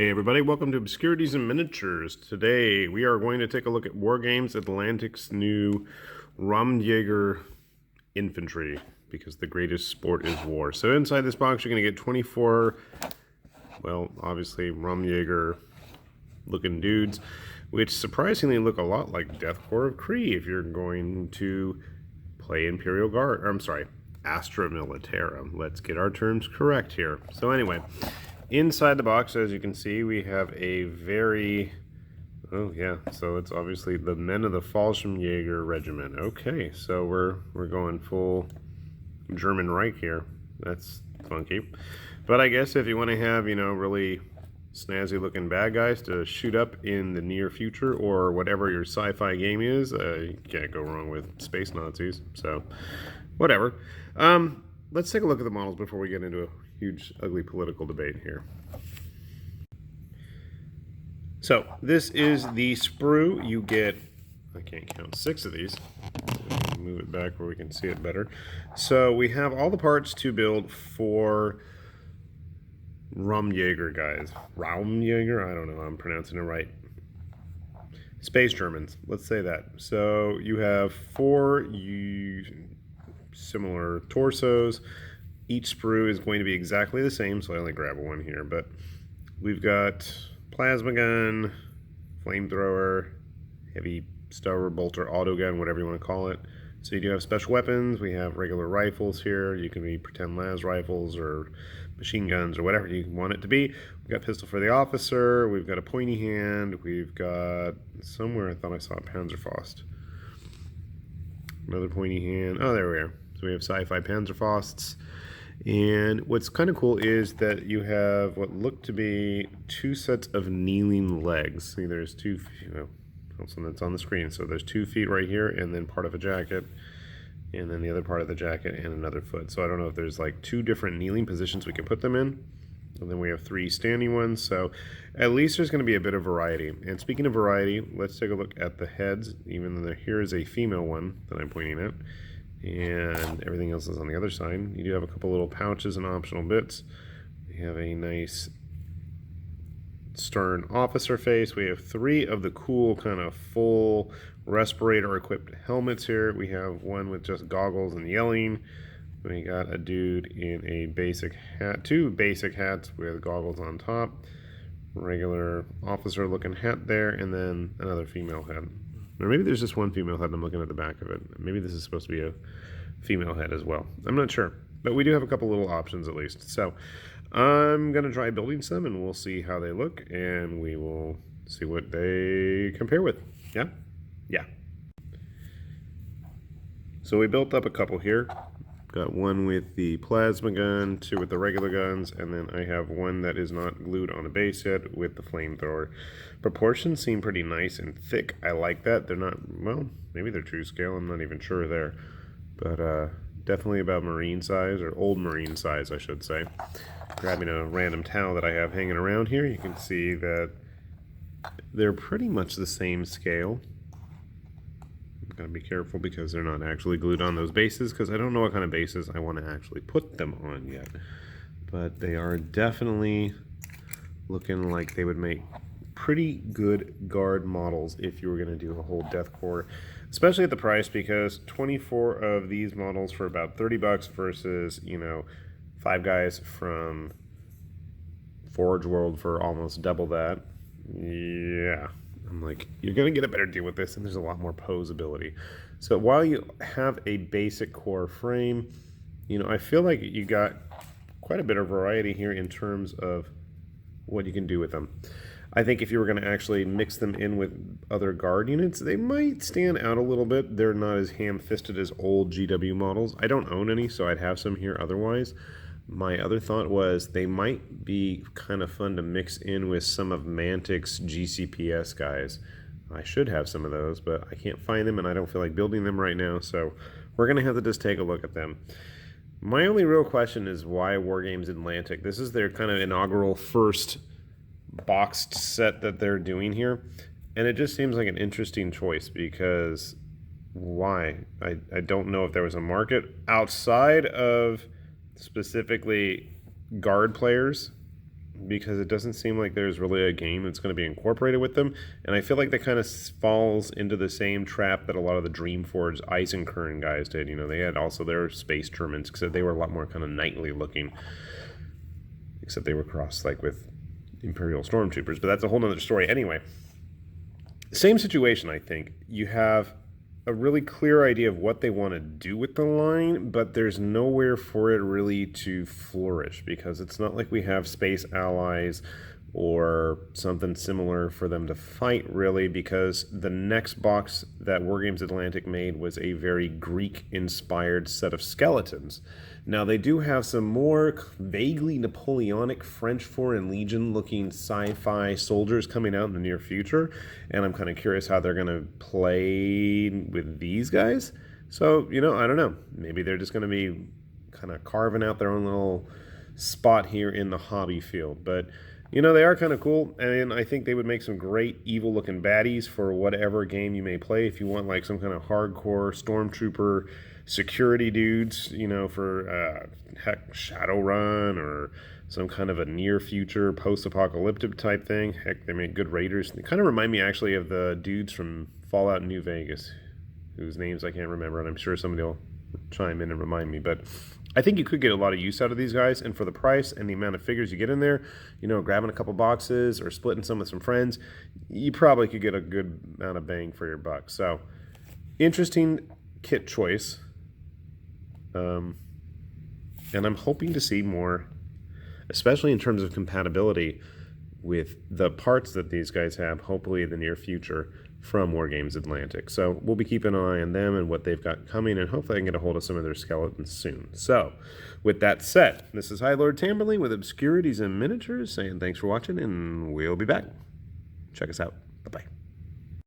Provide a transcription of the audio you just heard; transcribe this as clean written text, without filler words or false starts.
Hey everybody, welcome to Obscurities and Miniatures. Today we are going to take a look at Wargames Atlantic's new Raumjager Infantry, because the greatest sport is war. So inside this box you're going to get 24, well, obviously Raumjager looking dudes, which surprisingly look a lot like Death Korps of Krieg if you're going to play Imperial Guard, or I'm sorry, Astra Militarum. Let's get our terms correct here. So anyway, inside the box, as you can see, we have a very, oh yeah, so it's obviously the men of the Fallschirmjager regiment. Okay, so we're going full German Reich here. That's funky. But I guess if you want to have, you know, really snazzy looking bad guys to shoot up in the near future, or whatever your sci-fi game is, you can't go wrong with space Nazis. So whatever. Let's take a look at the models before we get into a huge, ugly political debate here. So this is the sprue. You get, I can't count, 6 of these. Move it back where we can see it better. So we have all the parts to build for Raumjager guys. Raumjager? I don't know how I'm pronouncing it right. Space Germans, let's say that. So you have 4 similar torsos. Each sprue is going to be exactly the same, so I only grab one here, but we've got plasma gun, flamethrower, heavy stover, bolter, auto gun, whatever you want to call it. So you do have special weapons. We have regular rifles here. You can be pretend las rifles or machine guns or whatever you want it to be. We've got pistol for the officer. We've got a pointy hand. We've got, somewhere I thought I saw a Panzerfaust. Another pointy hand. Oh, there we are. So we have sci-fi Panzerfausts. And what's kind of cool is that you have what look to be 2 sets of kneeling legs. See, there's 2, you know, also that's on the screen. So there's 2 feet right here, and then part of a jacket, and then the other part of the jacket, and another foot. So I don't know if there's like 2 different kneeling positions we can put them in. And then we have 3 standing ones. So at least there's going to be a bit of variety. And speaking of variety, let's take a look at the heads, even though here is a female one that I'm pointing at. And everything else is on the other side. You do have a couple little pouches and optional bits. We have a nice stern officer face. We have 3 of the cool kind of full respirator equipped helmets here. We have one with just goggles and yelling. We got a dude in a basic hat, 2 basic hats with goggles on top, regular officer looking hat there, and then another female head. Or maybe there's just one female head and I'm looking at the back of it. Maybe this is supposed to be a female head as well. I'm not sure. But we do have a couple little options at least. So I'm going to try building some and we'll see how they look. And we will see what they compare with. Yeah? Yeah. So we built up a couple here. Got one with the plasma gun, 2 with the regular guns, and then I have one that is not glued on a base yet with the flamethrower. Proportions seem pretty nice and thick. I like that. They're not, well, maybe they're true scale. I'm not even sure there. But definitely about marine size, or old marine size, I should say. Grabbing a random towel that I have hanging around here, you can see that they're pretty much the same scale. Gotta be careful because they're not actually glued on those bases, because I don't know what kind of bases I want to actually put them on yet. But they are definitely looking like they would make pretty good guard models if you were going to do a whole Death Korps, especially at the price, because 24 of these models for about 30 bucks versus, you know, 5 guys from Forge World for almost double that. Yeah. I'm like, you're going to get a better deal with this, and there's a lot more posability. So while you have a basic core frame, you know, I feel like you got quite a bit of variety here in terms of what you can do with them. I think if you were going to actually mix them in with other guard units, they might stand out a little bit. They're not as ham-fisted as old GW models. I don't own any, so I'd have some here otherwise. My other thought was they might be kind of fun to mix in with some of Mantic's GCPS guys. I should have some of those, but I can't find them and I don't feel like building them right now, so we're going to have to just take a look at them. My only real question is why Wargames Atlantic? This is their kind of inaugural first boxed set that they're doing here, and it just seems like an interesting choice because why? I don't know if there was a market outside of specifically guard players because it doesn't seem like there's really a game that's going to be incorporated with them. And I feel like that kind of falls into the same trap that a lot of the Dreamforge Eisenkern guys did. You know, they had also their space Germans, except they were a lot more kind of knightly looking, except they were crossed like with Imperial Stormtroopers, but that's a whole nother story. Anyway, same situation, I think. You have a really clear idea of what they want to do with the line, but there's nowhere for it really to flourish, because it's not like we have space allies or something similar for them to fight, really, because the next box that Wargames Atlantic made was a very Greek-inspired set of skeletons. Now, they do have some more vaguely Napoleonic French Foreign Legion-looking sci-fi soldiers coming out in the near future, and I'm kind of curious how they're going to play with these guys. So, you know, I don't know. Maybe they're just going to be kind of carving out their own little spot here in the hobby field. But, you know, they are kind of cool, and I think they would make some great evil-looking baddies for whatever game you may play. If you want, like, some kind of hardcore stormtrooper security dudes, you know, for heck, Shadowrun or some kind of a near future post-apocalyptic type thing. Heck, they make good raiders. They kind of remind me actually of the dudes from Fallout New Vegas, whose names I can't remember, and I'm sure somebody will chime in and remind me. But I think you could get a lot of use out of these guys, and for the price and the amount of figures you get in there, you know, grabbing a couple boxes or splitting some with some friends, you probably could get a good amount of bang for your buck. So, interesting kit choice. And I'm hoping to see more, especially in terms of compatibility with the parts that these guys have, hopefully in the near future, from Wargames Atlantic. So we'll be keeping an eye on them and what they've got coming, and hopefully I can get a hold of some of their skeletons soon. So, with that said, this is High Lord Tamberley with Obscurities and Miniatures, saying thanks for watching, and we'll be back. Check us out. Bye-bye.